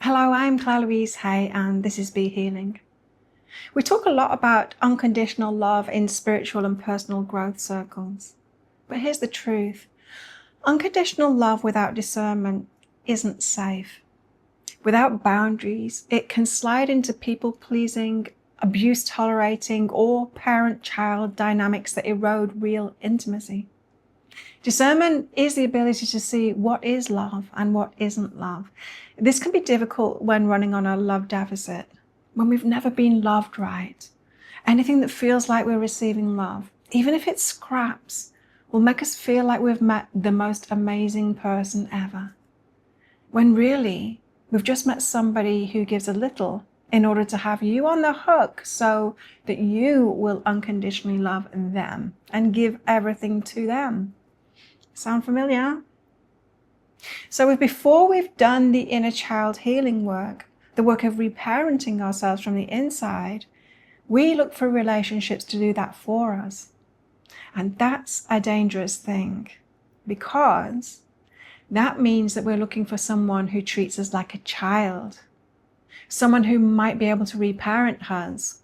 Hello, I'm Louise, hey, and this is Be Healing. We talk a lot about unconditional love in spiritual and personal growth circles. But here's the truth. Unconditional love without discernment isn't safe. Without boundaries, it can slide into people-pleasing, abuse-tolerating, or parent-child dynamics that erode real intimacy. Discernment is the ability to see what is love and what isn't love. This can be difficult when running on a love deficit, when we've never been loved right. Anything that feels like we're receiving love, even if it's scraps, will make us feel like we've met the most amazing person ever. When really, we've just met somebody who gives a little in order to have you on the hook so that you will unconditionally love them and give everything to them. Sound familiar? So before we've done the inner child healing work, the work of reparenting ourselves from the inside, we look for relationships to do that for us. And that's a dangerous thing, because that means that we're looking for someone who treats us like a child. Someone who might be able to reparent us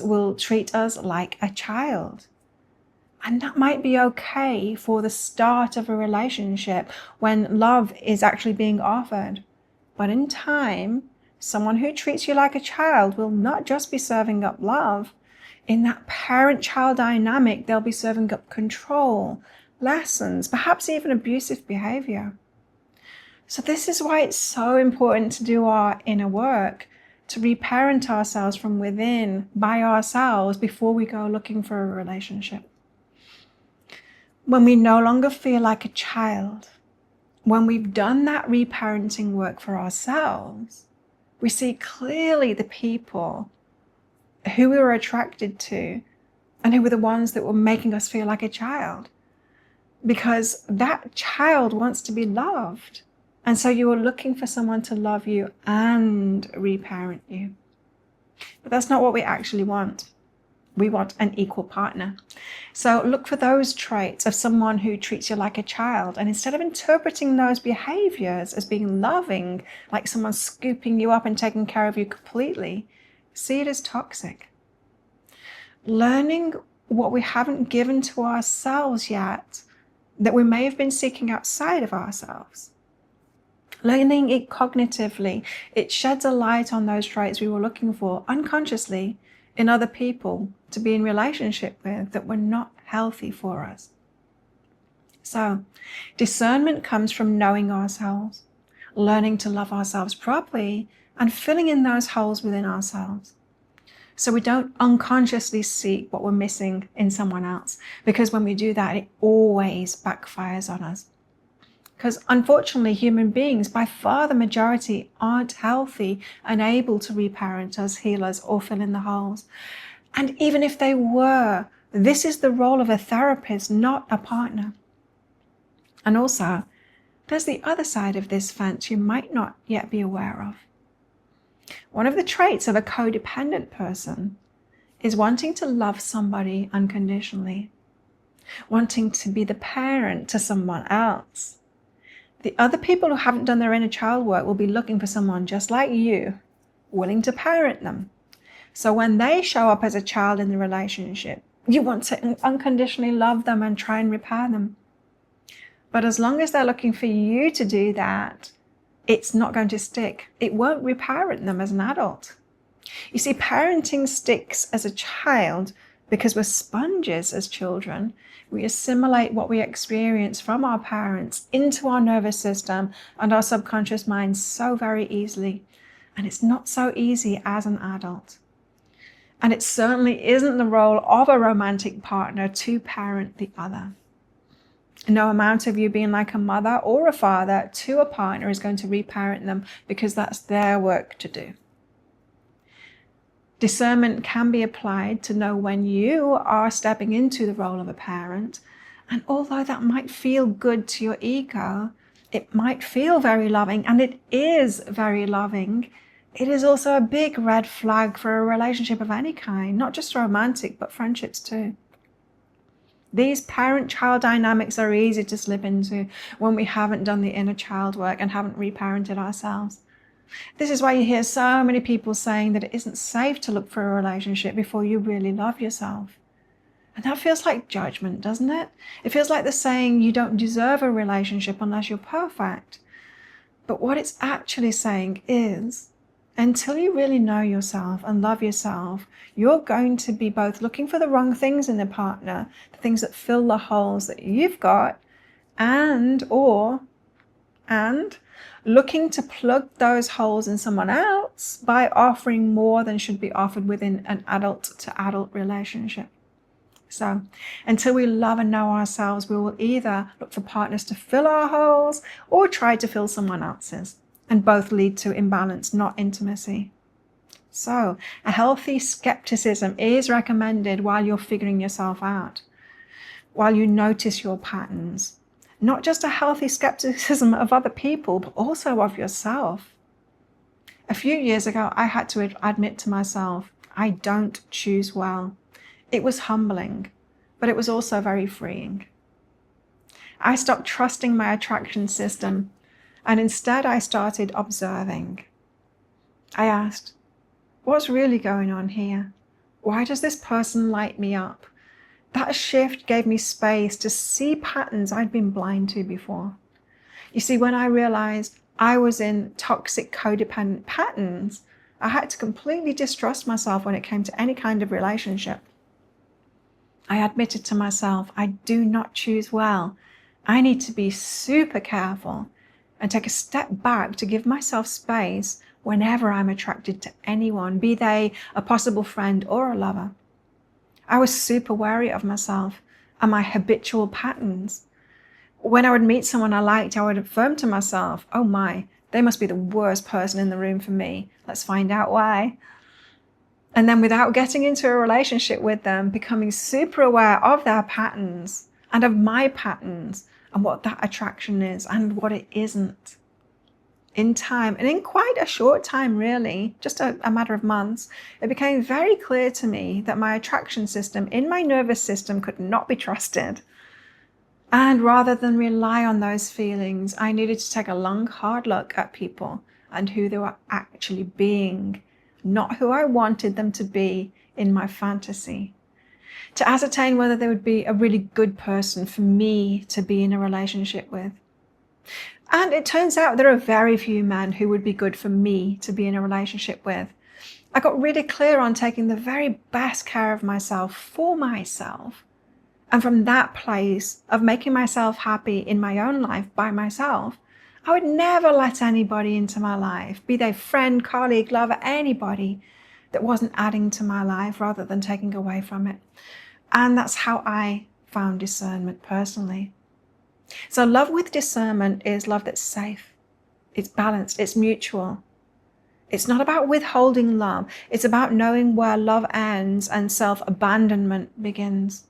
will treat us like a child. And that might be okay for the start of a relationship when love is actually being offered. But in time, someone who treats you like a child will not just be serving up love. In that parent-child dynamic, they'll be serving up control, lessons, perhaps even abusive behavior. So this is why it's so important to do our inner work, to reparent ourselves from within by ourselves before we go looking for a relationship. When we no longer feel like a child, when we've done that reparenting work for ourselves, we see clearly the people who we were attracted to and who were the ones that were making us feel like a child. Because that child wants to be loved. And so you are looking for someone to love you and reparent you. But that's not what we actually want. We want an equal partner. So look for those traits of someone who treats you like a child. And instead of interpreting those behaviors as being loving, like someone scooping you up and taking care of you completely, see it as toxic. Learning what we haven't given to ourselves yet, that we may have been seeking outside of ourselves. Learning it cognitively, it sheds a light on those traits we were looking for unconsciously in other people to be in relationship with that were not healthy for us. So, discernment comes from knowing ourselves, learning to love ourselves properly, and filling in those holes within ourselves. So we don't unconsciously seek what we're missing in someone else, because when we do that, it always backfires on us. Because unfortunately, human beings, by far the majority, aren't healthy and able to reparent us, heal us, or fill in the holes. And even if they were, this is the role of a therapist, not a partner. And also, there's the other side of this fence you might not yet be aware of. One of the traits of a codependent person is wanting to love somebody unconditionally, wanting to be the parent to someone else. The other people who haven't done their inner child work will be looking for someone just like you, willing to parent them. So when they show up as a child in the relationship, you want to unconditionally love them and try and repair them. But as long as they're looking for you to do that, it's not going to stick. It won't reparent them as an adult. You see, parenting sticks as a child because we're sponges as children. We assimilate what we experience from our parents into our nervous system and our subconscious mind so very easily. And it's not so easy as an adult. And it certainly isn't the role of a romantic partner to parent the other. No amount of you being like a mother or a father to a partner is going to reparent them, because that's their work to do. Discernment can be applied to know when you are stepping into the role of a parent. And although that might feel good to your ego, it might feel very loving, and it is very loving, it is also a big red flag for a relationship of any kind, not just romantic, but friendships too. These parent-child dynamics are easy to slip into when we haven't done the inner child work and haven't reparented ourselves. This is why you hear so many people saying that it isn't safe to look for a relationship before you really love yourself. And that feels like judgment, doesn't it? It feels like the saying you don't deserve a relationship unless you're perfect. But what it's actually saying is, until you really know yourself and love yourself, you're going to be both looking for the wrong things in a partner, the things that fill the holes that you've got, and looking to plug those holes in someone else by offering more than should be offered within an adult-to-adult relationship. So until we love and know ourselves, we will either look for partners to fill our holes or try to fill someone else's, and both lead to imbalance, not intimacy. So a healthy skepticism is recommended while you're figuring yourself out, while you notice your patterns. Not just a healthy skepticism of other people, but also of yourself. A few years ago, I had to admit to myself, I don't choose well. It was humbling, but it was also very freeing. I stopped trusting my attraction system, and instead I started observing. I asked, what's really going on here? Why does this person light me up? That shift gave me space to see patterns I'd been blind to before. You see, when I realized I was in toxic codependent patterns, I had to completely distrust myself when it came to any kind of relationship. I admitted to myself, I do not choose well. I need to be super careful and take a step back to give myself space whenever I'm attracted to anyone, be they a possible friend or a lover. I was super wary of myself and my habitual patterns. When I would meet someone I liked, I would affirm to myself, oh my, they must be the worst person in the room for me. Let's find out why. And then without getting into a relationship with them, becoming super aware of their patterns and of my patterns and what that attraction is and what it isn't. In time, and in quite a short time really, just a matter of months, it became very clear to me that my attraction system in my nervous system could not be trusted. And rather than rely on those feelings, I needed to take a long, hard look at people and who they were actually being, not who I wanted them to be in my fantasy, to ascertain whether they would be a really good person for me to be in a relationship with. And it turns out there are very few men who would be good for me to be in a relationship with. I got really clear on taking the very best care of myself for myself. And from that place of making myself happy in my own life by myself, I would never let anybody into my life, be they friend, colleague, lover, anybody that wasn't adding to my life rather than taking away from it. And that's how I found discernment personally. So love with discernment is love that's safe, it's balanced, it's mutual. It's not about withholding love. It's about knowing where love ends and self-abandonment begins.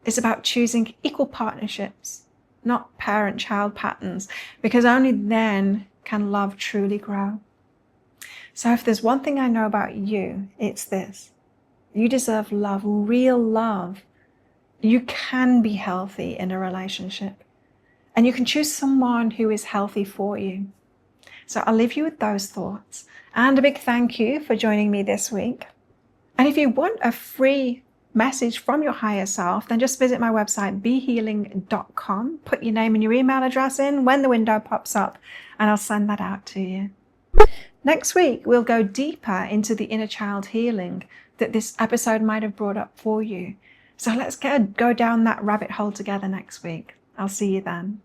It's about choosing equal partnerships, not parent-child patterns, because only then can love truly grow. So if there's one thing I know about you, it's this. You deserve love, real love. You can be healthy in a relationship. And you can choose someone who is healthy for you. So I'll leave you with those thoughts. And a big thank you for joining me this week. And if you want a free message from your higher self, then just visit my website, behealing.com. Put your name and your email address in when the window pops up, and I'll send that out to you. Next week, we'll go deeper into the inner child healing that this episode might have brought up for you. So let's go down that rabbit hole together next week. I'll see you then.